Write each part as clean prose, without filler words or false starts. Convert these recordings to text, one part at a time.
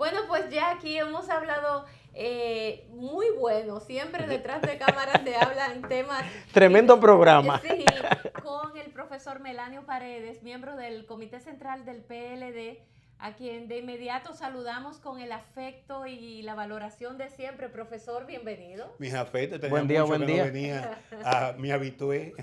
Bueno, pues ya aquí hemos hablado muy bueno. Siempre detrás de cámaras se hablan temas. Tremendo programa. Sí, con el profesor Melanio Paredes, miembro del Comité Central del PLD, a quien de inmediato saludamos con el afecto y la valoración de siempre. Profesor, bienvenido. Mis afectos, tenía Buen día, mucho buen que día. no venía a mi habitué.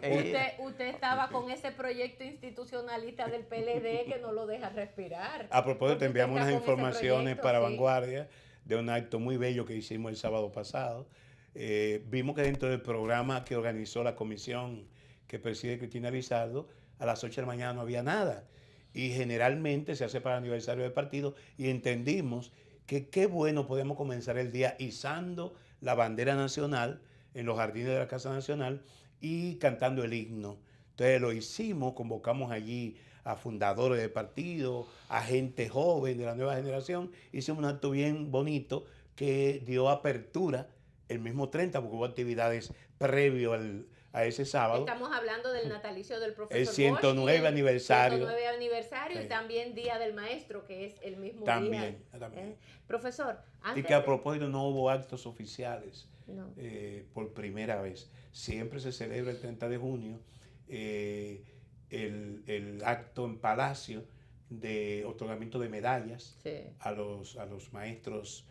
Usted estaba con ese proyecto institucionalista del PLD que no lo deja respirar. A propósito, te Porque usted enviamos está unas con ese informaciones proyecto, para sí. Vanguardia de un acto muy bello que hicimos el sábado pasado. Vimos que dentro del programa que organizó la comisión que preside Cristina Lizardo, a las 8 de la mañana no había nada. Y generalmente se hace para el aniversario del partido y entendimos que qué bueno podemos comenzar el día izando la bandera nacional en los jardines de la Casa Nacional y cantando el himno. Entonces lo hicimos, convocamos allí a fundadores del partido, a gente joven de la nueva generación. Hicimos un acto bien bonito que dio apertura el mismo 30, porque hubo actividades previo a ese sábado. Estamos hablando del natalicio del profesor El 109 Bosch y el aniversario. 109 aniversario Sí. y también Día del Maestro, que es el mismo También, día. también. Profesor, Y antes que a propósito no hubo actos oficiales No. por primera vez. Siempre se celebra el 30 de junio el acto en Palacio de otorgamiento de medallas Sí. a los maestros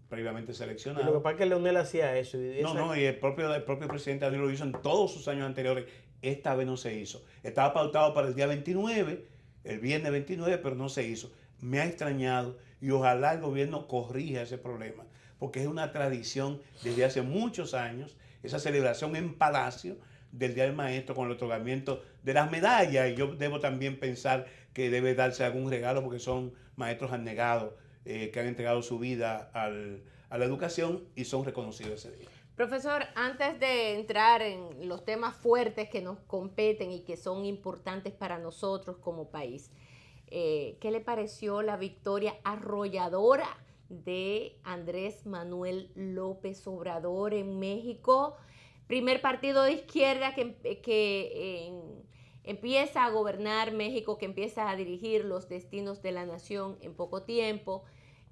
previamente Y seleccionados. lo que pasa es que Leonel hacía eso. Y el propio presidente Danilo lo hizo en todos sus años anteriores. Esta vez no se hizo. Estaba pautado para el día 29, el viernes 29, pero no se hizo. Me ha extrañado y ojalá el gobierno corrija ese problema, porque es una tradición desde hace muchos años, esa celebración en Palacio del Día del Maestro con el otorgamiento de las medallas. Y yo debo también pensar que debe darse algún regalo porque son maestros abnegados que han entregado su vida a la educación y son reconocidos ese día. Profesor, antes de entrar en los temas fuertes que nos competen y que son importantes para nosotros como país, ¿qué le pareció la victoria arrolladora de Andrés Manuel López Obrador en México? Primer partido de izquierda que empieza a gobernar México, que empieza a dirigir los destinos de la nación en poco tiempo,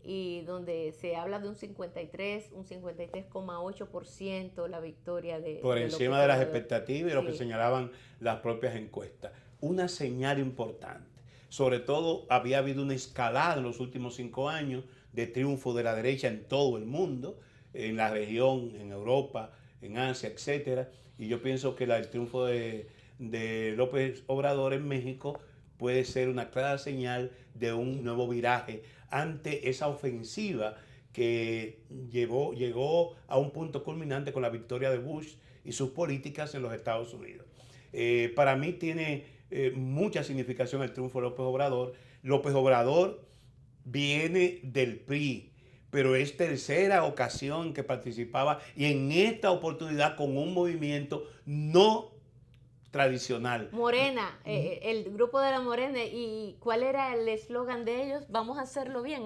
y donde se habla de un 53,8% la victoria por de encima López de las Obrador. expectativas y lo que Sí. señalaban las propias encuestas. Una señal importante. Sobre todo había habido una escalada en los últimos 5 años de triunfo de la derecha en todo el mundo, en la región, en Europa, en Asia, etcétera. Y yo pienso que el triunfo de López Obrador en México puede ser una clara señal de un nuevo viraje ante esa ofensiva que llegó a un punto culminante con la victoria de Bush y sus políticas en los Estados Unidos. Para mí tiene mucha significación el triunfo de López Obrador. López Obrador viene del PRI, pero es tercera ocasión que participaba y en esta oportunidad con un movimiento no tradicional. Morena, el grupo de la Morena, ¿y cuál era el eslogan de ellos? Vamos a hacerlo bien,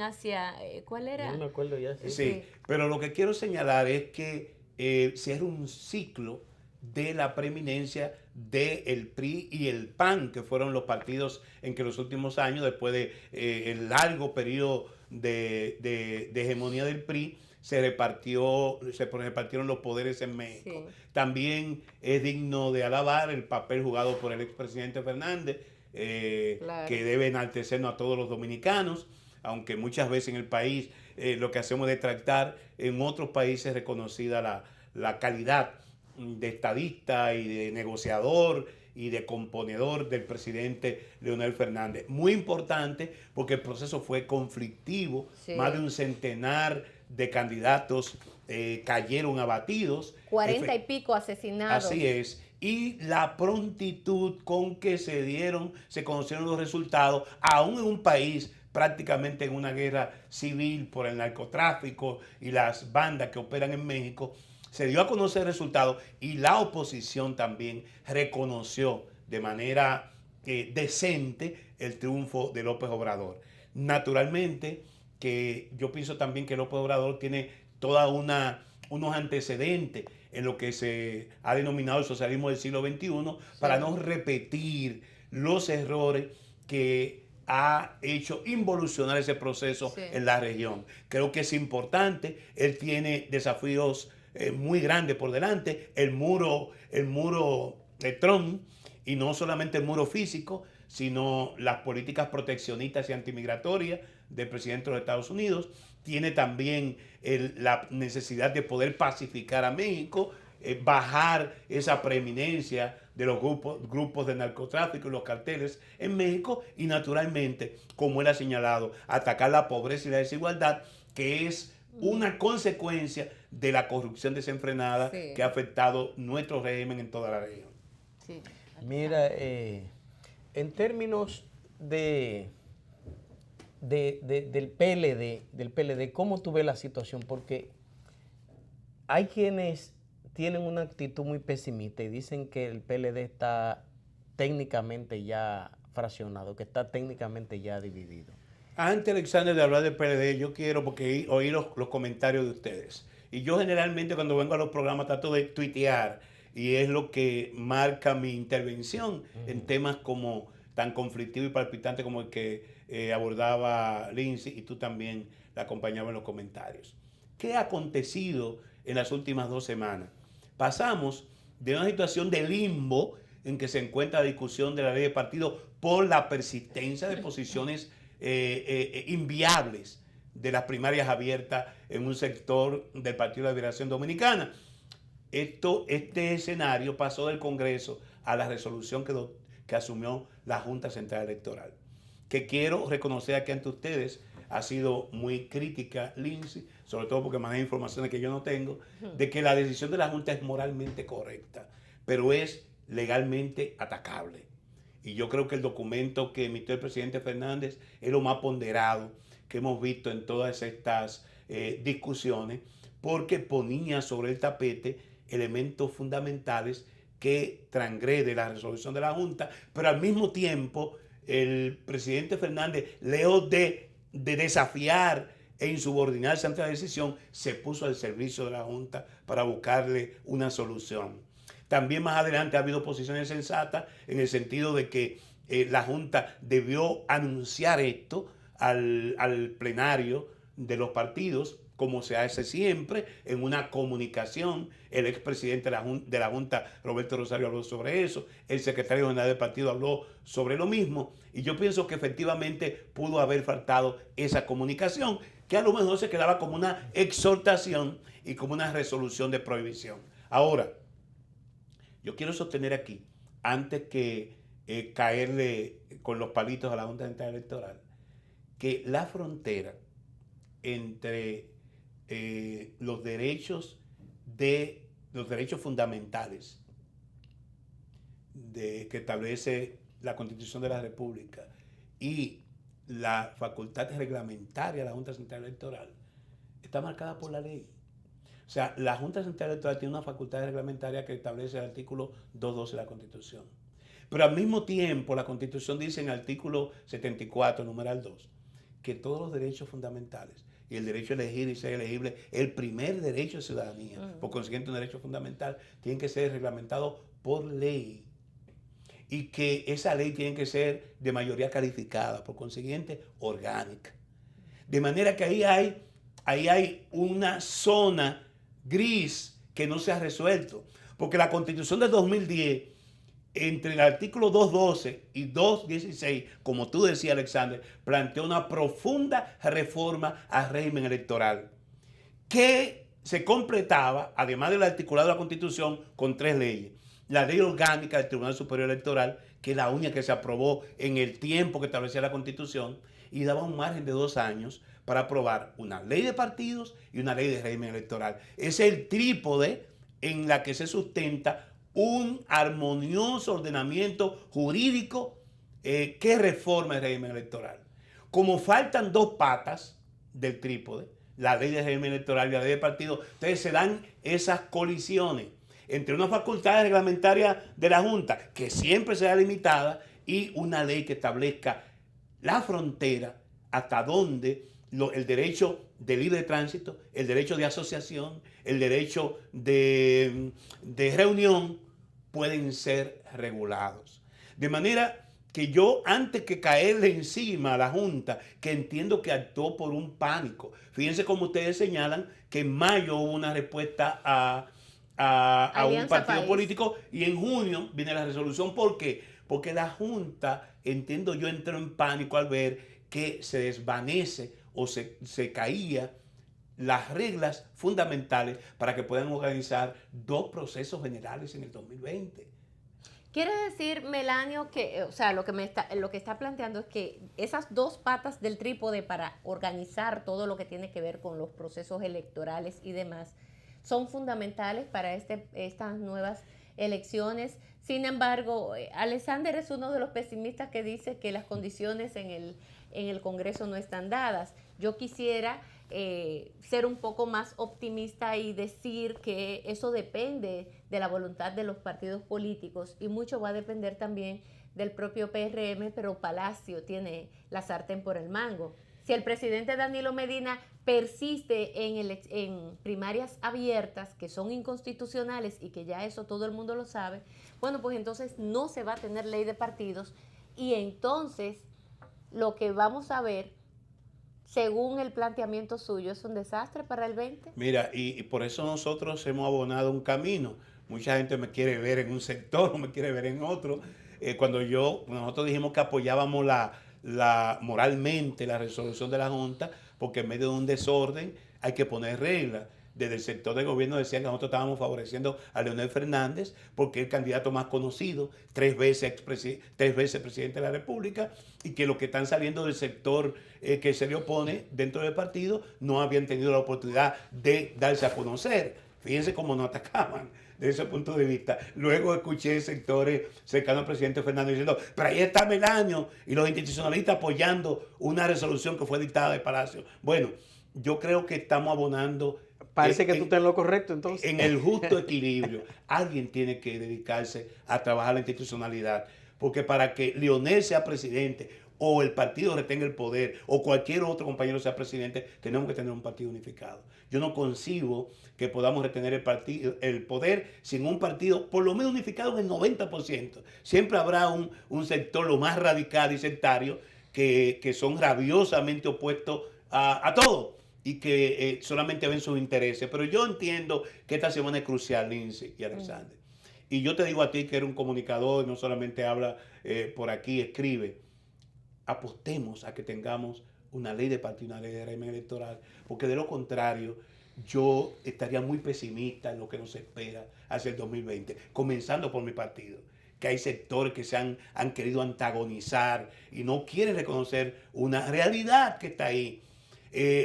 ¿cuál era? No me acuerdo ya. Sí, pero lo que quiero señalar es que cierra un ciclo de la preeminencia del PRI y el PAN, que fueron los partidos en que los últimos años, después de el largo periodo de hegemonía del PRI, se repartieron los poderes en México. Sí. También es digno de alabar el papel jugado por el expresidente Fernández, Claro. que debe enaltecernos a todos los dominicanos, aunque muchas veces en el país lo que hacemos es tratar en otros países reconocida la calidad de estadista y de negociador y de componedor del presidente Leonel Fernández. Muy importante porque el proceso fue conflictivo, Sí. más de un centenar de candidatos cayeron abatidos. 40 y pico asesinados. Así es. Y la prontitud con que se conocieron los resultados, aún en un país prácticamente en una guerra civil por el narcotráfico y las bandas que operan en México, se dio a conocer el resultado y la oposición también reconoció de manera decente el triunfo de López Obrador. Naturalmente que yo pienso también que López Obrador tiene toda unos antecedentes en lo que se ha denominado el socialismo del siglo XXI, para no repetir los errores que ha hecho involucionar ese proceso en la región. Creo que es importante, él tiene desafíos muy grandes por delante, el muro de Trump, y no solamente el muro físico, sino las políticas proteccionistas y antimigratorias del presidente de los Estados Unidos. Tiene también la necesidad de poder pacificar a México, bajar esa preeminencia de los grupos de narcotráfico y los carteles en México y, naturalmente, como él ha señalado, atacar la pobreza y la desigualdad, que es una consecuencia de la corrupción desenfrenada que ha afectado nuestro régimen en toda la región. Sí. Mira, en términos del PLD, ¿cómo tú ves la situación? Porque hay quienes tienen una actitud muy pesimista y dicen que el PLD está técnicamente ya fraccionado, que está técnicamente ya dividido. Antes, Alexander, de hablar del PLD, yo quiero, porque oí los comentarios de ustedes. Y yo generalmente cuando vengo a los programas trato de tuitear, y es lo que marca mi intervención en temas como tan conflictivo y palpitante como el que abordaba Lindsay, y tú también la acompañabas en los comentarios. ¿Qué ha acontecido en las últimas 2 semanas? Pasamos de una situación de limbo en que se encuentra la discusión de la ley de partido por la persistencia de posiciones inviables de las primarias abiertas en un sector del Partido de la Liberación Dominicana. Este escenario pasó del Congreso a la resolución que asumió la Junta Central Electoral, que quiero reconocer aquí ante ustedes, ha sido muy crítica, Lindsay, sobre todo porque maneja informaciones que yo no tengo, de que la decisión de la Junta es moralmente correcta, pero es legalmente atacable. Y yo creo que el documento que emitió el presidente Fernández es lo más ponderado que hemos visto en todas estas discusiones, porque ponía sobre el tapete elementos fundamentales que transgrede la resolución de la Junta, pero al mismo tiempo el presidente Fernández, lejos de desafiar e insubordinarse ante la decisión, se puso al servicio de la Junta para buscarle una solución. También más adelante ha habido posiciones sensatas en el sentido de que la Junta debió anunciar esto al plenario de los partidos, como se hace siempre, en una comunicación. El expresidente de la Junta, Roberto Rosario, habló sobre eso. El secretario general del partido habló sobre lo mismo. Y yo pienso que efectivamente pudo haber faltado esa comunicación, que a lo mejor se quedaba como una exhortación y como una resolución de prohibición. Ahora, yo quiero sostener aquí, antes que caerle con los palitos a la Junta Central Electoral, que la frontera entre los derechos fundamentales que establece la Constitución de la República y la facultad reglamentaria de la Junta Central Electoral está marcada por la ley. O sea, la Junta Central Electoral tiene una facultad reglamentaria que establece el artículo 212 de la Constitución. Pero al mismo tiempo, la Constitución dice en el artículo 74, numeral 2, que todos los derechos fundamentales y el derecho a elegir y ser elegible, el primer derecho de ciudadanía, por consiguiente un derecho fundamental, tienen que ser reglamentados por ley. Y que esa ley tiene que ser de mayoría calificada, por consiguiente orgánica. De manera que ahí hay una zona gris que no se ha resuelto. Porque la Constitución de 2010, entre el artículo 212 y 216, como tú decías, Alexander, planteó una profunda reforma al régimen electoral que se completaba, además del articulado de la Constitución, con 3 leyes. La ley orgánica del Tribunal Superior Electoral, que es la única que se aprobó en el tiempo que establecía la Constitución, y daba un margen de 2 años para aprobar una ley de partidos y una ley de régimen electoral. Es el trípode en la que se sustenta un armonioso ordenamiento jurídico que reforma el régimen electoral. Como faltan 2 patas del trípode, la ley de régimen electoral y la ley de partido, entonces se dan esas colisiones entre una facultad reglamentaria de la Junta, que siempre será limitada, y una ley que establezca la frontera hasta donde el derecho de libre tránsito, el derecho de asociación, el derecho de reunión pueden ser regulados. De manera que yo, antes que caerle encima a la Junta, que entiendo que actuó por un pánico. Fíjense como ustedes señalan que en mayo hubo una respuesta a un partido País. político y en junio viene la resolución. ¿Por qué? Porque la Junta, entiendo yo, entró en pánico al ver que se desvanece o se caía las reglas fundamentales para que puedan organizar 2 procesos generales en el 2020. Quiere decir, Melanio, que, o sea, lo que está planteando es que esas 2 patas del trípode para organizar todo lo que tiene que ver con los procesos electorales y demás son fundamentales para estas nuevas elecciones. Sin embargo, Alexander es uno de los pesimistas que dice que las condiciones en el Congreso no están dadas. Yo quisiera ser un poco más optimista y decir que eso depende de la voluntad de los partidos políticos y mucho va a depender también del propio PRM, pero Palacio tiene la sartén por el mango. Si el presidente Danilo Medina persiste en primarias abiertas que son inconstitucionales y que ya eso todo el mundo lo sabe, bueno, pues entonces no se va a tener ley de partidos y entonces lo que vamos a ver, según el planteamiento suyo, es un desastre para el 20. Mira, y por eso nosotros hemos abonado un camino. Mucha gente me quiere ver en un sector o me quiere ver en otro. Cuando nosotros dijimos que apoyábamos moralmente la resolución de la Junta, porque en medio de un desorden hay que poner reglas. Desde el sector del gobierno decían que nosotros estábamos favoreciendo a Leonel Fernández porque es el candidato más conocido, 3 veces presidente de la República, y que los que están saliendo del sector que se le opone dentro del partido no habían tenido la oportunidad de darse a conocer. Fíjense cómo nos atacaban desde ese punto de vista. Luego escuché sectores cercanos al presidente Fernández diciendo, pero ahí está Melanio y los institucionalistas apoyando una resolución que fue dictada de Palacio. Bueno, yo creo que estamos abonando. Parece que tú estás en lo correcto, entonces. En el justo equilibrio. Alguien tiene que dedicarse a trabajar la institucionalidad. Porque para que Leonel sea presidente o el partido retenga el poder o cualquier otro compañero sea presidente, tenemos que tener un partido unificado. Yo no concibo que podamos retener el poder sin un partido por lo menos unificado en el 90%. Siempre habrá un sector lo más radical y sectario que son rabiosamente opuestos a todo y que solamente ven sus intereses. Pero yo entiendo que esta semana es crucial, Lindsay y Alexander. Y yo te digo a ti que eres un comunicador, no solamente habla por aquí, escribe. Apostemos a que tengamos una ley de partido, una ley de régimen electoral, porque de lo contrario yo estaría muy pesimista en lo que nos espera hacia el 2020, comenzando por mi partido, que hay sectores que se han querido antagonizar y no quieren reconocer una realidad que está ahí.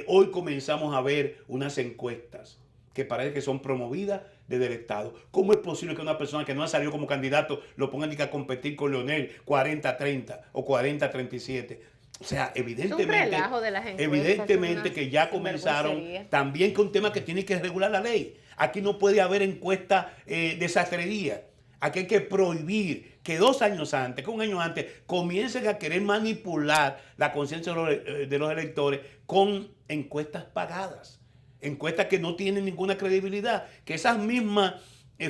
Hoy comenzamos a ver unas encuestas que parece que son promovidas desde el Estado. ¿Cómo es posible que una persona que no ha salido como candidato lo pongan a competir con Leonel 40-30 o 40-37? O sea, evidentemente que ya comenzaron también con un tema que tiene que regular la ley. Aquí no puede haber encuesta de sastrería. Aquí hay que prohibir que 2 años antes, que 1 año antes, comiencen a querer manipular la conciencia de los electores con encuestas pagadas. Encuestas que no tienen ninguna credibilidad. Que esas mismas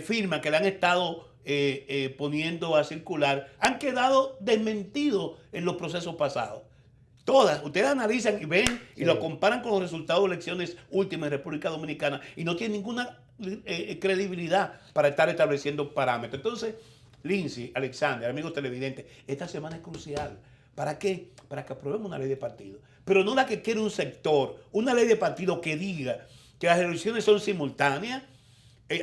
firmas que le han estado poniendo a circular han quedado desmentidos en los procesos pasados. Todas, ustedes analizan y ven y lo comparan con los resultados de elecciones últimas en República Dominicana y no tienen ninguna credibilidad para estar estableciendo parámetros. Entonces, Lindsay, Alexander, amigos televidentes, esta semana es crucial. ¿Para qué? Para que aprobemos una ley de partido. Pero no la que quiere un sector, una ley de partido que diga que las elecciones son simultáneas,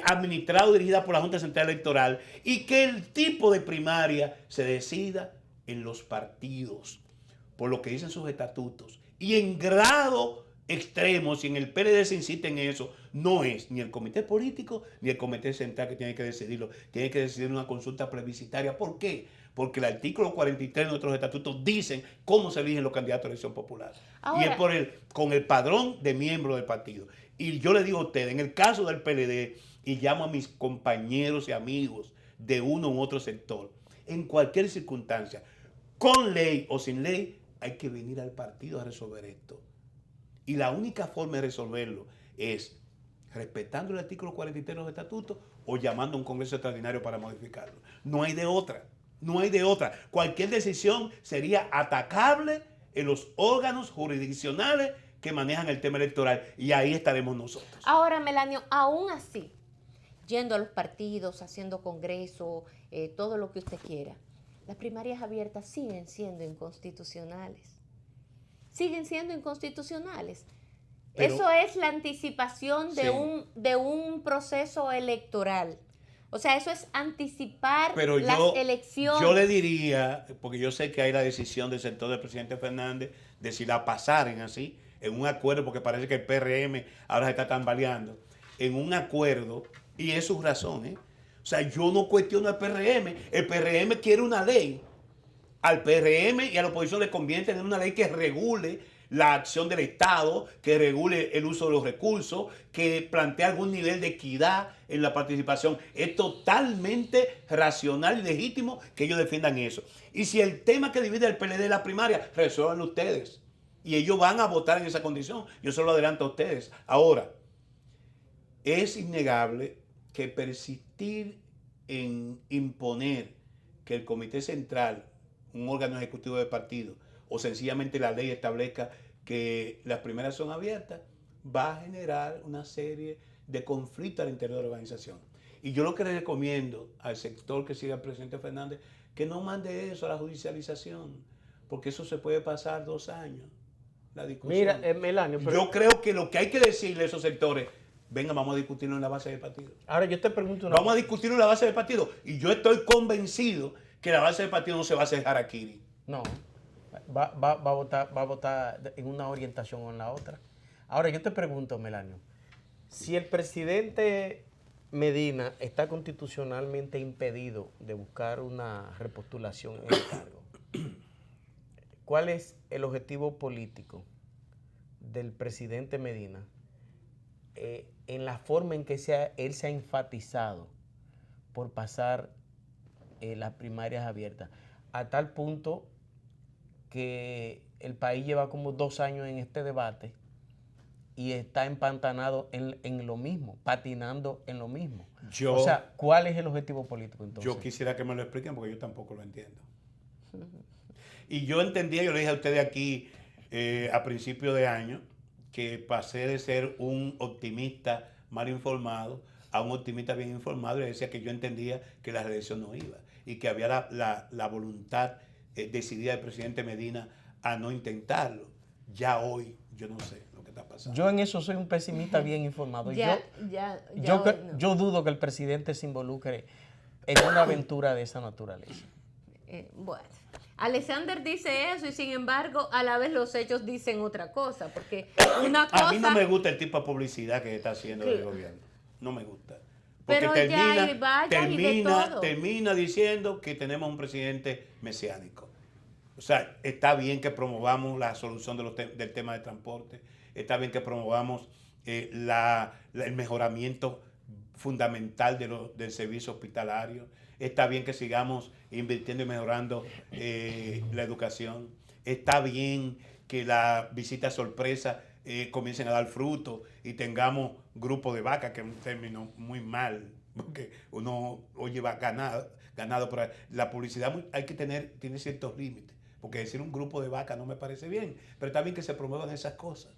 administradas o dirigidas por la Junta Central Electoral y que el tipo de primaria se decida en los partidos, por lo que dicen sus estatutos. Y en grado extremo, si en el PLD se insiste en eso, no es ni el comité político ni el comité central que tiene que decidirlo. Tiene que decidir una consulta plebiscitaria. ¿Por qué? Porque el artículo 43 de nuestros estatutos dicen cómo se eligen los candidatos a elección popular. Ahora, y es con el padrón de miembros del partido. Y yo le digo a ustedes, en el caso del PLD, y llamo a mis compañeros y amigos de uno u otro sector, en cualquier circunstancia, con ley o sin ley, hay que venir al partido a resolver esto. Y la única forma de resolverlo es respetando el artículo 43 de los estatutos o llamando a un congreso extraordinario para modificarlo. No hay de otra. No hay de otra. Cualquier decisión sería atacable en los órganos jurisdiccionales que manejan el tema electoral. Y ahí estaremos nosotros. Ahora, Melanio, aún así, yendo a los partidos, haciendo congreso, todo lo que usted quiera, las primarias abiertas siguen siendo inconstitucionales. Siguen siendo inconstitucionales. Pero, eso es la anticipación de, sí. de un proceso electoral. O sea, eso es anticipar Pero las elecciones. Yo le diría, porque yo sé que hay la decisión del sector del presidente Fernández de si la pasaren así, en un acuerdo, porque parece que el PRM ahora se está tambaleando, en un acuerdo, y es su razón, ¿eh? O sea, yo no cuestiono al PRM. El PRM quiere una ley. Al PRM y a la oposición le conviene tener una ley que regule la acción del Estado, que regule el uso de los recursos, que plantee algún nivel de equidad en la participación. Es totalmente racional y legítimo que ellos defiendan eso. Y si el tema que divide el PLD de la primaria, resuelvan ustedes. Y ellos van a votar en esa condición. Yo se lo adelanto a ustedes. Ahora, es innegable que persistir en imponer que el Comité Central, un órgano ejecutivo de partido, o sencillamente la ley establezca que las primarias son abiertas, va a generar una serie de conflictos al interior de la organización. Y yo lo que le recomiendo al sector que siga al presidente Fernández, que no mande eso a la judicialización, porque eso se puede pasar 2 años, la discusión. Mira, Melanio, pero yo creo que lo que hay que decirle a esos sectores, venga, vamos a discutirlo en la base del partido. ahora yo te pregunto Vamos a discutirlo en la base del partido. Y yo estoy convencido que la base del partido no se va a hacer harakiri. No, va a votar en una orientación o en la otra. Ahora yo te pregunto, Melanio, si el presidente Medina está constitucionalmente impedido de buscar una repostulación en el cargo, ¿cuál es el objetivo político del presidente Medina en la forma en que él se ha enfatizado por pasar las primarias abiertas? A tal punto que el país lleva como 2 años en este debate y está empantanado en lo mismo, patinando en lo mismo. O sea, ¿cuál es el objetivo político entonces? Yo quisiera que me lo expliquen porque yo tampoco lo entiendo. Y yo entendía, yo le dije a ustedes aquí a principio de año, que pasé de ser un optimista mal informado a un optimista bien informado, y le decía que yo entendía que la reelección no iba y que había la voluntad decidida del presidente Medina a no intentarlo. Ya hoy, yo no sé lo que está pasando. Yo en eso soy un pesimista bien informado. Yo dudo que el presidente se involucre en una aventura de esa naturaleza. Bueno, Alexander dice eso y sin embargo a la vez los hechos dicen otra cosa, porque una cosa... A mí no me gusta el tipo de publicidad que está haciendo el gobierno. No me gusta. Porque pero termina diciendo que tenemos un presidente mesiánico. O sea, está bien que promovamos la solución del tema de transporte, está bien que promovamos el mejoramiento fundamental del servicio hospitalario, está bien que sigamos invirtiendo y mejorando la educación, está bien que las visitas sorpresa comiencen a dar fruto y tengamos grupos de vacas, que es un término muy mal, porque uno oye ganado, pero la publicidad tiene ciertos límites, porque decir un grupo de vacas no me parece bien, pero está bien que se promuevan esas cosas,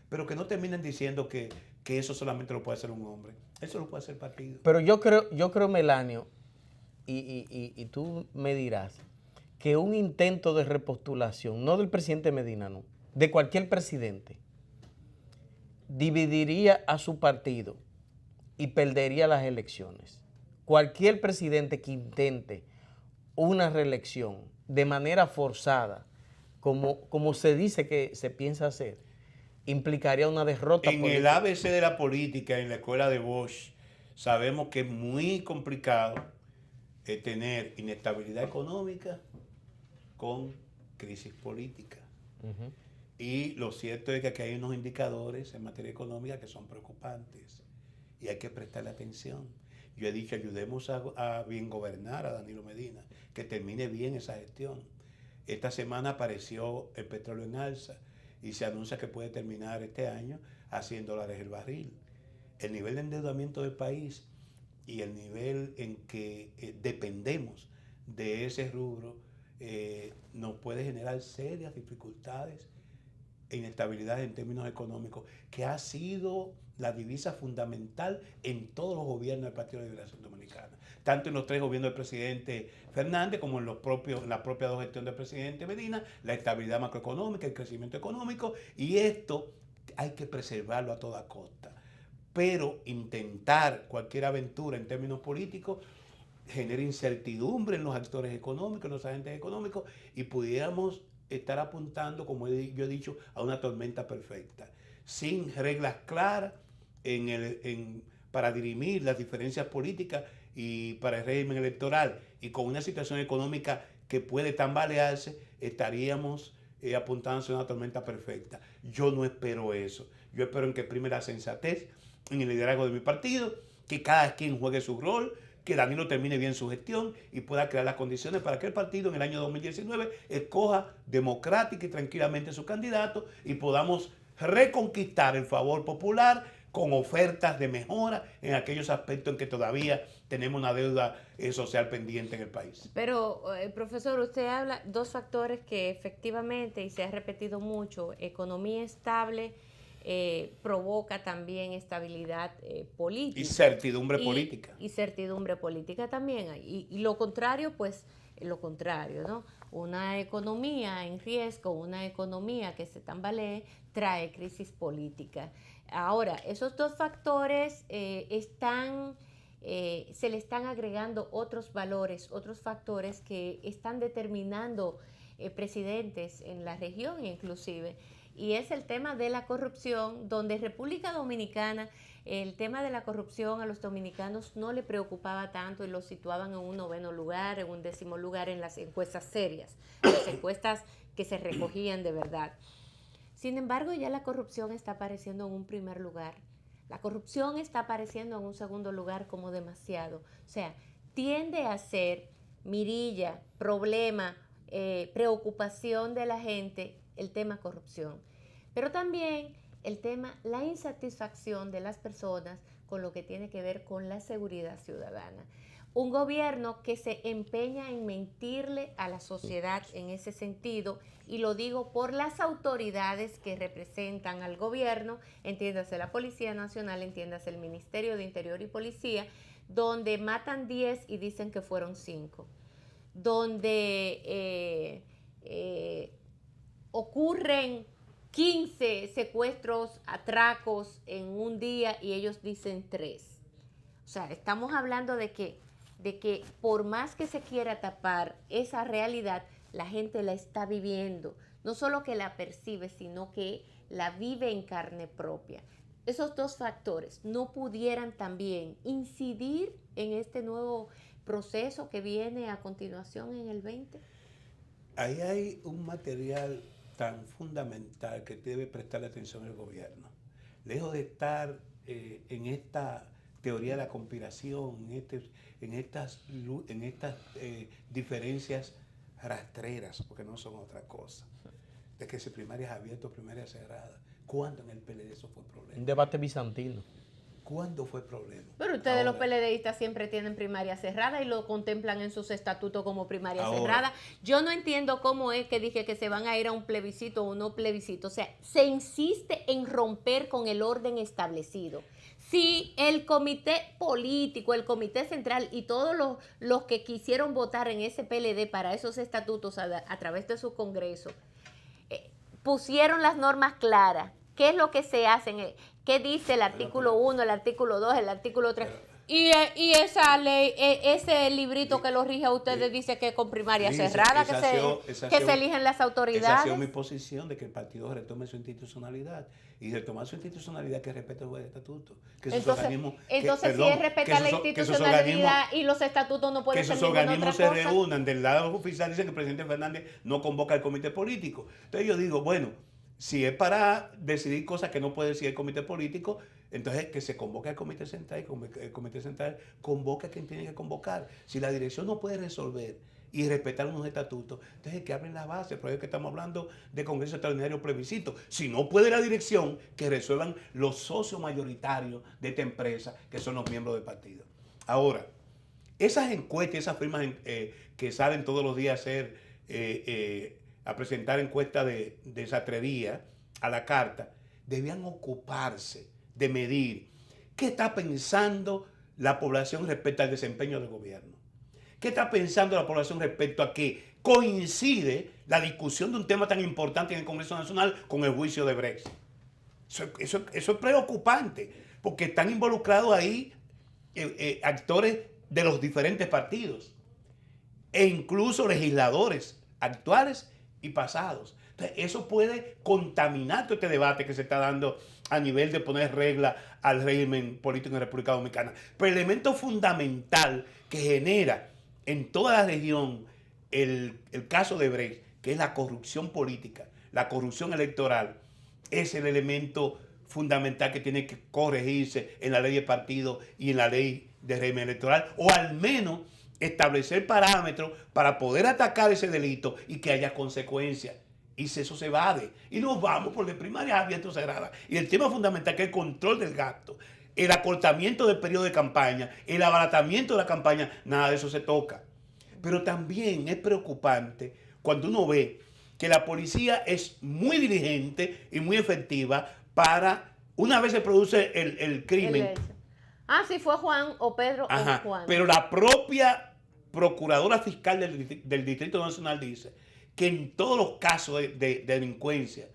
pero que no terminen diciendo que eso solamente lo puede hacer un hombre, eso lo puede hacer el partido. Pero yo creo Melanio, y tú me dirás, que un intento de repostulación, no del presidente Medina, no, de cualquier presidente, dividiría a su partido y perdería las elecciones. Cualquier presidente que intente una reelección de manera forzada, como se dice que se piensa hacer, implicaría una derrota política. En el ABC de la política, en la escuela de Bosch, sabemos que es muy complicado tener inestabilidad económica con crisis política. Uh-huh. Y lo cierto es que aquí hay unos indicadores en materia económica que son preocupantes y hay que prestarle atención. Yo he dicho, ayudemos a bien gobernar a Danilo Medina, que termine bien esa gestión. Esta semana apareció el petróleo en alza y se anuncia que puede terminar este año a $100 el barril. El nivel de endeudamiento del país y el nivel en que dependemos de ese rubro nos puede generar serias dificultades e inestabilidad en términos económicos, que ha sido la divisa fundamental en todos los gobiernos del Partido de Liberación Dominicana, tanto en los 3 gobiernos del presidente Fernández como en las propias 2 gestiones del presidente Medina, la estabilidad macroeconómica, el crecimiento económico, y esto hay que preservarlo a toda costa. Pero intentar cualquier aventura en términos políticos genera incertidumbre en los actores económicos, en los agentes económicos, y pudiéramos estar apuntando, como yo he dicho, a una tormenta perfecta, sin reglas claras para dirimir las diferencias políticas y para el régimen electoral, y con una situación económica que puede tambalearse, estaríamos apuntando a una tormenta perfecta. Yo no espero eso. Yo espero en que prime la sensatez en el liderazgo de mi partido, que cada quien juegue su rol, que Danilo termine bien su gestión y pueda crear las condiciones para que el partido en el año 2019 escoja democrática y tranquilamente su candidato y podamos reconquistar el favor popular con ofertas de mejora en aquellos aspectos en que todavía tenemos una deuda social pendiente en el país. Pero, profesor, usted habla 2 factores que efectivamente, y se ha repetido mucho, economía estable provoca también estabilidad política. Y certidumbre política. Y certidumbre política también. Y lo contrario, pues, lo contrario, ¿no? Una economía en riesgo, una economía que se tambalee, trae crisis política. Ahora, esos 2 factores se le están agregando otros valores, otros factores que están determinando presidentes en la región inclusive, y es el tema de la corrupción, donde República Dominicana, el tema de la corrupción a los dominicanos no le preocupaba tanto y lo situaban en un 9º lugar, en un 10º lugar en las encuestas serias, las encuestas que se recogían de verdad. Sin embargo, ya la corrupción está apareciendo en un primer lugar. La corrupción está apareciendo en un segundo lugar como demasiado. O sea, tiende a ser mirilla, problema, preocupación de la gente el tema corrupción. Pero también el tema, la insatisfacción de las personas con lo que tiene que ver con la seguridad ciudadana. Un gobierno que se empeña en mentirle a la sociedad en ese sentido, y lo digo por las autoridades que representan al gobierno, entiéndase la Policía Nacional, entiéndase el Ministerio de Interior y Policía, donde matan 10 y dicen que fueron 5, donde ocurren 15 secuestros, atracos en un día y ellos dicen 3. O sea, estamos hablando de que por más que se quiera tapar esa realidad, la gente la está viviendo. No solo que la percibe, sino que la vive en carne propia. Esos 2 factores no pudieran también incidir en este nuevo proceso que viene a continuación en el 20. Ahí hay un material tan fundamental que debe prestarle atención el gobierno. Lejos de estar en esta teoría de la conspiración, en estas diferencias rastreras, porque no son otra cosa, de que si primarias abiertas o primarias cerradas. ¿Cuándo en el PLD eso fue problema? Un debate bizantino. ¿Cuándo fue problema? Pero ustedes los PLDistas siempre tienen primaria cerrada y lo contemplan en sus estatutos como primaria cerrada. Yo no entiendo cómo es que dije que se van a ir a un plebiscito o no plebiscito. O sea, se insiste en romper con el orden establecido. Si el comité político, el comité central y todos los que quisieron votar en ese PLD para esos estatutos a través de su congreso, pusieron las normas claras, ¿qué es lo que se hace? ¿Qué dice el artículo 1, el artículo 2, el artículo 3? Y esa ley, ese librito que lo rige a ustedes dice que con primaria cerrada, que se eligen las autoridades. Esa ha sido mi posición, de que el partido retome su institucionalidad. Y retomar su institucionalidad, que respete los estatutos. Que entonces si es respetar la institucionalidad y los estatutos no pueden ser ninguna otra cosa. Que esos organismos se reúnan. Del lado oficial dicen que el presidente Fernández no convoca al comité político. Entonces yo digo, bueno, si es para decidir cosas que no puede decidir el comité político, entonces que se convoque al comité central, y el comité central convoca a quien tiene que convocar. Si la dirección no puede resolver y respetar unos estatutos, entonces que abren la base. Por eso que estamos hablando de Congreso Extraordinario plebiscito. Si no puede la dirección, que resuelvan los socios mayoritarios de esta empresa, que son los miembros del partido. Ahora, esas encuestas, esas firmas que salen todos los días a presentar encuestas de sastrería a la carta, debían ocuparse de medir qué está pensando la población respecto al desempeño del gobierno. ¿Qué está pensando la población respecto a que coincide la discusión de un tema tan importante en el Congreso Nacional con el juicio de Brexit? Eso es preocupante, porque están involucrados ahí actores de los diferentes partidos e incluso legisladores actuales y pasados. Entonces, eso puede contaminar todo este debate que se está dando a nivel de poner regla al régimen político en la República Dominicana. Pero el elemento fundamental que genera en toda la región el caso de Brexit, que es la corrupción política, la corrupción electoral, es el elemento fundamental que tiene que corregirse en la ley de partido y en la ley de régimen electoral, o al menos establecer parámetros para poder atacar ese delito y que haya consecuencias. Y si eso se evade, y nos vamos por de primaria abierta o cerrada. Y el tema fundamental, que es el control del gasto, el acortamiento del periodo de campaña, el abaratamiento de la campaña, nada de eso se toca. Pero también es preocupante cuando uno ve que la policía es muy diligente y muy efectiva para, una vez se produce el crimen. Sí, fue Juan o Pedro o Juan. Pero la propia procuradora fiscal del Distrito Nacional dice que en todos los casos de delincuencia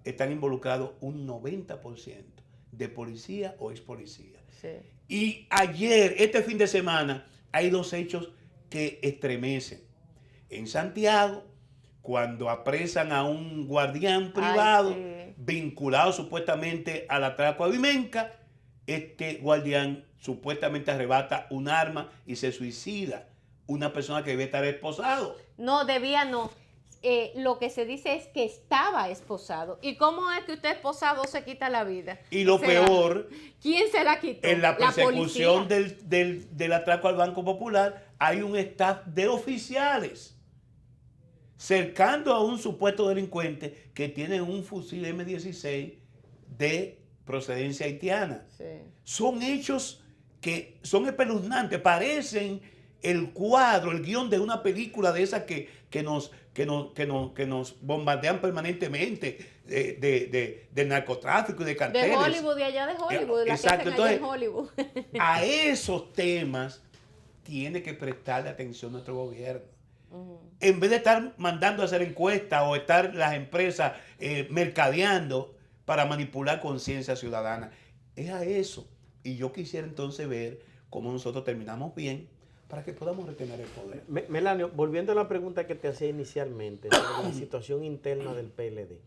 están involucrados un 90% de policía o ex policía. Sí. Y ayer, este fin de semana, hay dos hechos que estremecen. En Santiago, cuando apresan a un guardián privado vinculado supuestamente al atraco a Vimenca, este guardián supuestamente arrebata un arma y se suicida. Una persona que debe estar esposado. No, debía no. Lo que se dice es que estaba esposado. ¿Y cómo es que usted esposado se quita la vida? Y lo peor, ¿quién se la quitó? En la persecución del atraco al Banco Popular hay un staff de oficiales cercando a un supuesto delincuente que tiene un fusil M16 de procedencia haitiana. Sí. Son hechos que son espeluznantes, parecen el cuadro, el guión de una película de esas que nos bombardean permanentemente de narcotráfico y de carteles. De Hollywood, de allá de Hollywood. Exacto. Entonces, en Hollywood. A esos temas tiene que prestarle atención nuestro gobierno. En vez de estar mandando a hacer encuestas o estar las empresas mercadeando para manipular conciencia ciudadana. Es a eso. Y yo quisiera entonces ver cómo nosotros terminamos bien para que podamos retener el poder. Melanio, volviendo a la pregunta que te hacía inicialmente sobre la situación interna del PLD.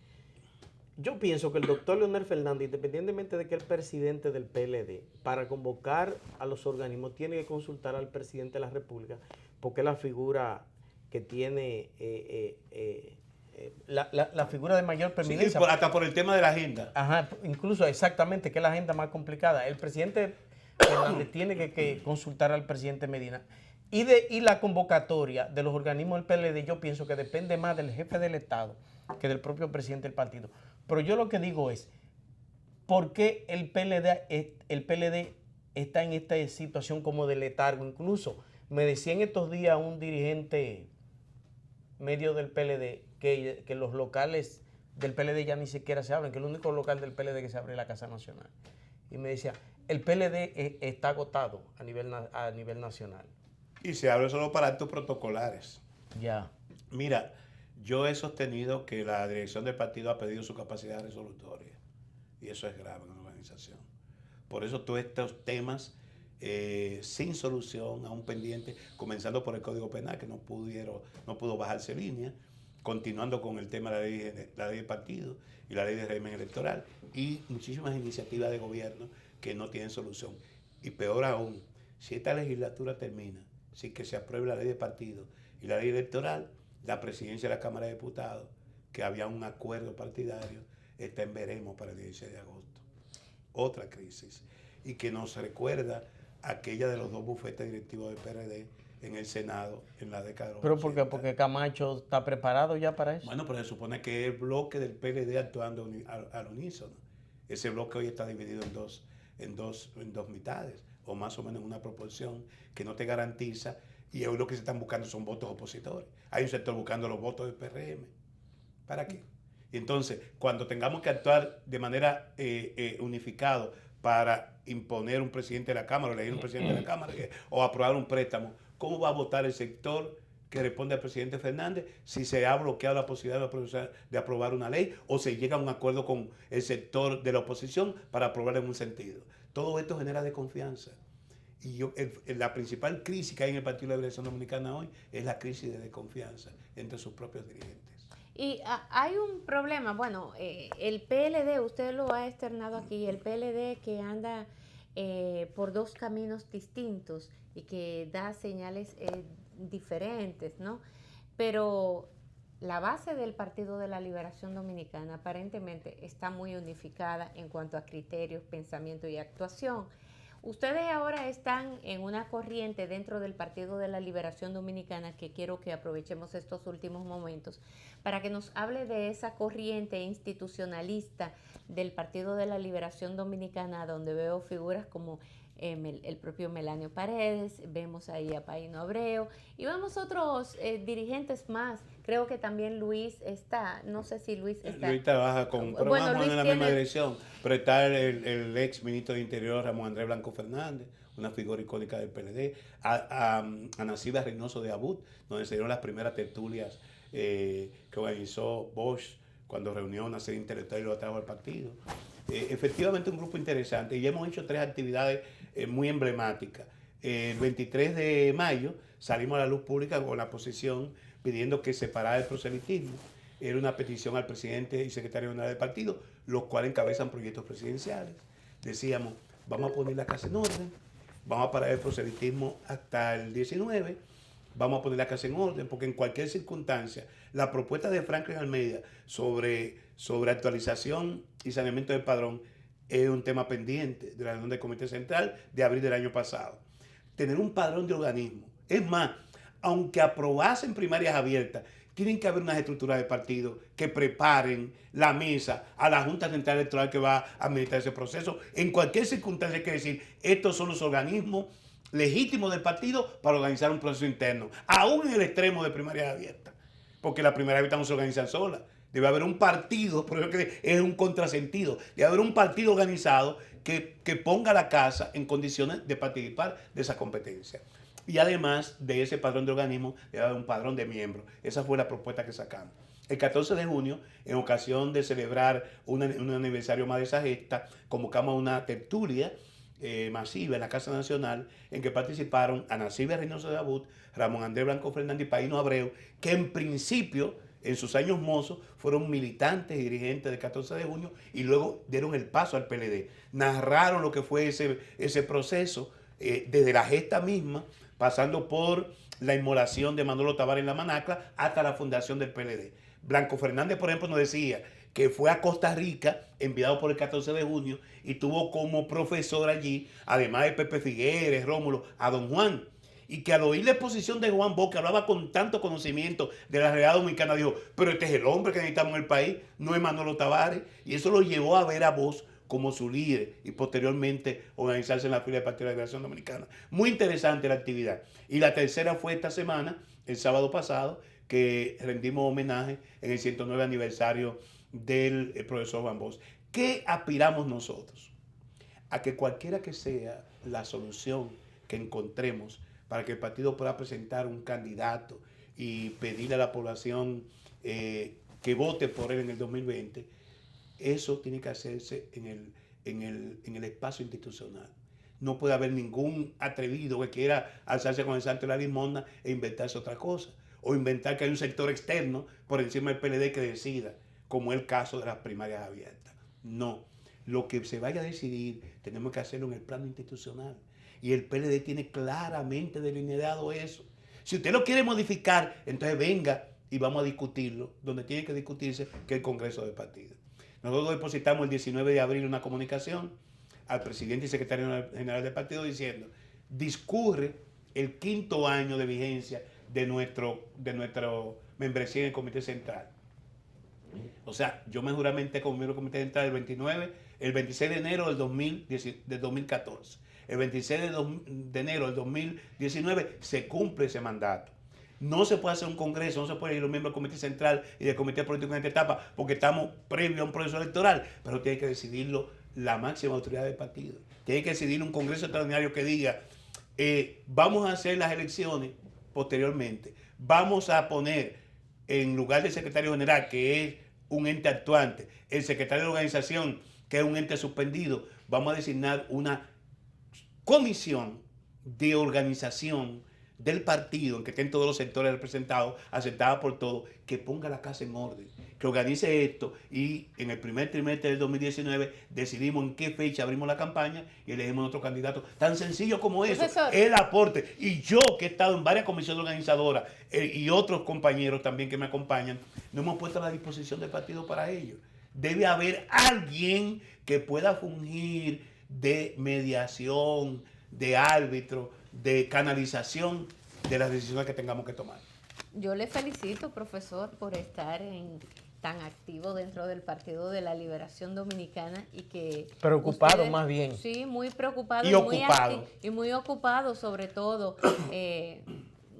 Yo pienso que el doctor Leonel Fernández, independientemente de que es el presidente del PLD, para convocar a los organismos tiene que consultar al presidente de la República, porque es la figura que tiene la figura de mayor permanencia. Sí, hasta por el tema de la agenda. Ajá, incluso exactamente, que es la agenda más complicada. El presidente Fernández tiene que consultar al presidente Medina. Y la convocatoria de los organismos del PLD, yo pienso que depende más del jefe del Estado que del propio presidente del partido. Pero yo lo que digo es, ¿por qué el PLD está en esta situación como de letargo? Incluso me decía en estos días un dirigente medio del PLD que los locales del PLD ya ni siquiera se abren, que el único local del PLD que se abre es la Casa Nacional. Y me decía, el PLD está agotado a nivel nacional. Y se abre solo para actos protocolares. Ya. Mira, yo he sostenido que la dirección del partido ha perdido su capacidad resolutoria. Y eso es grave en una organización. Por eso todos estos temas sin solución, aún pendientes, comenzando por el Código Penal, que no pudo bajarse línea, continuando con el tema de la ley de partido y la ley de régimen electoral, y muchísimas iniciativas de gobierno que no tienen solución. Y peor aún, si esta legislatura termina sin que se apruebe la ley de partido y la ley electoral, la presidencia de la Cámara de Diputados, que había un acuerdo partidario, está en veremos para el 16 de agosto. Otra crisis. Y que nos recuerda aquella de los dos bufetes directivos del PRD en el Senado en la década de los ¿Pero por qué? Porque Camacho está preparado ya para eso. Bueno, pero se supone que es el bloque del PLD actuando al unísono. Ese bloque hoy está dividido en dos mitades. o más o menos en una proporción que no te garantiza, y hoy lo que se están buscando son votos opositores. Hay un sector buscando los votos del PRM. ¿Para qué? Y entonces, cuando tengamos que actuar de manera unificada para imponer un presidente de la Cámara, o elegir un presidente de la Cámara, o aprobar un préstamo, ¿cómo va a votar el sector que responde al presidente Fernández si se ha bloqueado la posibilidad de aprobar una ley o se llega a un acuerdo con el sector de la oposición para aprobar en un sentido? Todo esto genera desconfianza. Y la principal crisis que hay en el Partido de la Liberación Dominicana hoy es la crisis de desconfianza entre sus propios dirigentes. Y hay un problema, bueno, el PLD, usted lo ha externado aquí, el PLD que anda por dos caminos distintos y que da señales diferentes, ¿no? Pero la base del Partido de la Liberación Dominicana aparentemente está muy unificada en cuanto a criterios, pensamiento y actuación. Ustedes ahora están en una corriente dentro del Partido de la Liberación Dominicana que quiero que aprovechemos estos últimos momentos para que nos hable de esa corriente institucionalista del Partido de la Liberación Dominicana, donde veo figuras como el propio Melanio Paredes, vemos ahí a Paino Abreu y vemos otros dirigentes más. Creo que también Luis está, no sé si Luis está. Luis trabaja pero bueno, vamos Luis en la tiene... misma dirección, pero está el ex ministro de Interior, Ramón Andrés Blanco Fernández, una figura icónica del PLD, a Nacibia Reynoso de Abut, donde se dieron las primeras tertulias que organizó Bosch cuando reunió una serie de intelectuales y lo trajo al partido. Efectivamente un grupo interesante, y ya hemos hecho 3 actividades muy emblemáticas. El 23 de mayo salimos a la luz pública con la posición pidiendo que se parara el proselitismo. Era una petición al presidente y secretario general del partido, los cuales encabezan proyectos presidenciales. Decíamos, vamos a poner la casa en orden, vamos a parar el proselitismo hasta el 19, vamos a poner la casa en orden, porque en cualquier circunstancia, la propuesta de Franklin Almeida sobre actualización y saneamiento del padrón es un tema pendiente de la reunión del Comité Central de abril del año pasado. Tener un padrón de organismos. Es más, aunque aprobasen primarias abiertas, tienen que haber unas estructuras de partido que preparen la mesa a la Junta Central Electoral que va a administrar ese proceso. En cualquier circunstancia hay que decir, estos son los organismos legítimos del partido para organizar un proceso interno, aún en el extremo de primarias abiertas, porque las primarias abiertas no se organizan solas. Debe haber un partido, por eso que es un contrasentido, debe haber un partido organizado que ponga la casa en condiciones de participar de esa competencia. Y además de ese padrón de organismos, debe haber un padrón de miembros. Esa fue la propuesta que sacamos. El 14 de junio, en ocasión de celebrar un aniversario más de esa gesta, convocamos una tertulia masiva en la Casa Nacional en que participaron Nacibia Reynoso de Abut, Ramón Andrés Blanco Fernández y Paino Abreu, que en principio en sus años mozos fueron militantes y dirigentes del 14 de junio y luego dieron el paso al PLD. Narraron lo que fue ese proceso desde la gesta misma, pasando por la inmolación de Manolo Tavares en la Manacla hasta la fundación del PLD. Blanco Fernández, por ejemplo, nos decía que fue a Costa Rica, enviado por el 14 de junio, y tuvo como profesor allí, además de Pepe Figueres, Rómulo, a don Juan. Y que al oír la exposición de Juan Bosch, que hablaba con tanto conocimiento de la realidad dominicana, dijo, pero este es el hombre que necesitamos en el país, no es Manolo Tavares. Y eso lo llevó a ver a Bosch como su líder y posteriormente organizarse en la fila del Partido de la Liberación Dominicana. Muy interesante la actividad. Y la tercera fue esta semana, el sábado pasado, que rendimos homenaje en el 109 aniversario del profesor Juan Bosch. ¿Qué aspiramos nosotros? A que cualquiera que sea la solución que encontremos para que el partido pueda presentar un candidato y pedirle a la población que vote por él en el 2020, eso tiene que hacerse en el espacio institucional. No puede haber ningún atrevido que quiera alzarse con el salto de la limosna e inventarse otra cosa. O inventar que hay un sector externo por encima del PLD que decida, como es el caso de las primarias abiertas. No. Lo que se vaya a decidir tenemos que hacerlo en el plano institucional. Y el PLD tiene claramente delineado eso. Si usted lo quiere modificar, entonces venga y vamos a discutirlo, donde tiene que discutirse, que es el Congreso del partido. Nosotros depositamos el 19 de abril una comunicación al presidente y secretario general del partido diciendo, discurre el 5º año de vigencia de nuestra membresía en el Comité Central. O sea, yo me juramenté como miembro del Comité Central el 26 de enero del 2014. el 26 de enero del 2019 se cumple ese mandato. No se puede hacer un congreso, no se puede ir los miembros del comité central y del comité político en esta etapa porque estamos previo a un proceso electoral, pero tiene que decidirlo la máxima autoridad del partido. Tiene que decidir un congreso extraordinario que diga, vamos a hacer las elecciones posteriormente, vamos a poner en lugar del secretario general, que es un ente actuante, el secretario de organización, que es un ente suspendido, vamos a designar una comisión de organización del partido, en que estén todos los sectores representados, aceptada por todos, que ponga la casa en orden, que organice esto y en el primer trimestre del 2019 decidimos en qué fecha abrimos la campaña y elegimos nuestro candidato. Tan sencillo como eso, Profesor. el aporte. Y yo, que he estado en varias comisiones organizadoras y otros compañeros también que me acompañan, nos hemos puesto a la disposición del partido para ello. Debe haber alguien que pueda fungir de mediación, de árbitro, de canalización de las decisiones que tengamos que tomar. Yo le felicito, profesor, por estar tan activo dentro del Partido de la Liberación Dominicana y que... Preocupado ustedes, más bien. Sí, muy preocupado. Y ocupado. Y muy ocupado sobre todo.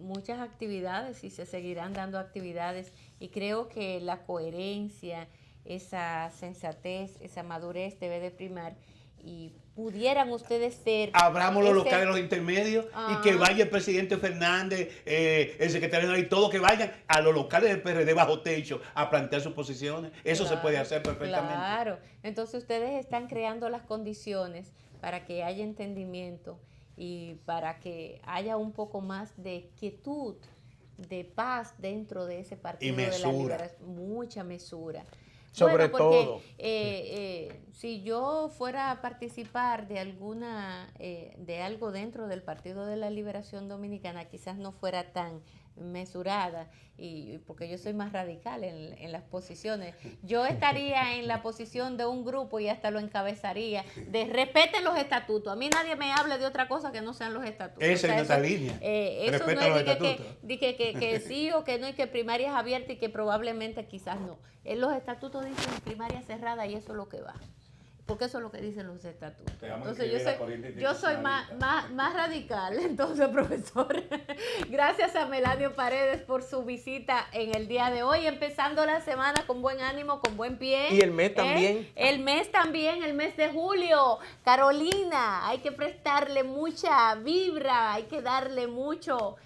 Muchas actividades y se seguirán dando actividades y creo que la coherencia, esa sensatez, esa madurez debe de primar y pudieran ustedes ser... Abramos los locales, los intermedios, y que vaya el presidente Fernández, el secretario general y todos que vayan a los locales del PRD bajo techo a plantear sus posiciones. Eso Claro, se puede hacer perfectamente. Claro, entonces ustedes están creando las condiciones para que haya entendimiento y para que haya un poco más de quietud, de paz dentro de ese partido Y de la mesura. liberación, mucha mesura. Sobre porque, todo. Si yo fuera a participar de de algo dentro del Partido de la Liberación Dominicana, quizás no fuera tan mesurada, y porque yo soy más radical en las posiciones. Yo estaría en la posición de un grupo y hasta lo encabezaría, de respeten los estatutos. A mí nadie me hable de otra cosa que no sean los estatutos. Esa es nuestra línea. Eso Respeta no los es de estatutos. que sí o que no, y que primaria es abierta y que probablemente quizás no. Los estatutos dicen primaria cerrada y eso es lo que va. Porque eso es lo que dicen los estatutos. Entonces yo soy más radical. Entonces, profesor, gracias a Melanio Paredes por su visita en el día de hoy, empezando la semana con buen ánimo, con buen pie. Y el mes también. El mes también, el mes de julio. Carolina, hay que prestarle mucha vibra, hay que darle mucha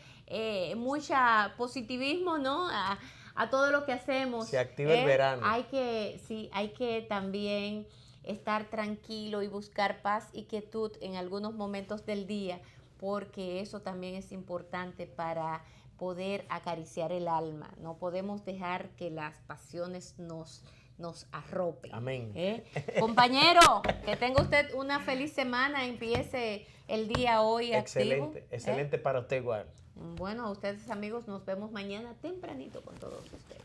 positivismo, ¿no? A todo lo que hacemos. Se activa el verano. Hay que también estar tranquilo y buscar paz y quietud en algunos momentos del día, porque eso también es importante para poder acariciar el alma. No podemos dejar que las pasiones nos arropen. Amén. Compañero, que tenga usted una feliz semana, empiece el día hoy activo. Excelente para usted igual. Bueno, a ustedes amigos, nos vemos mañana tempranito con todos ustedes.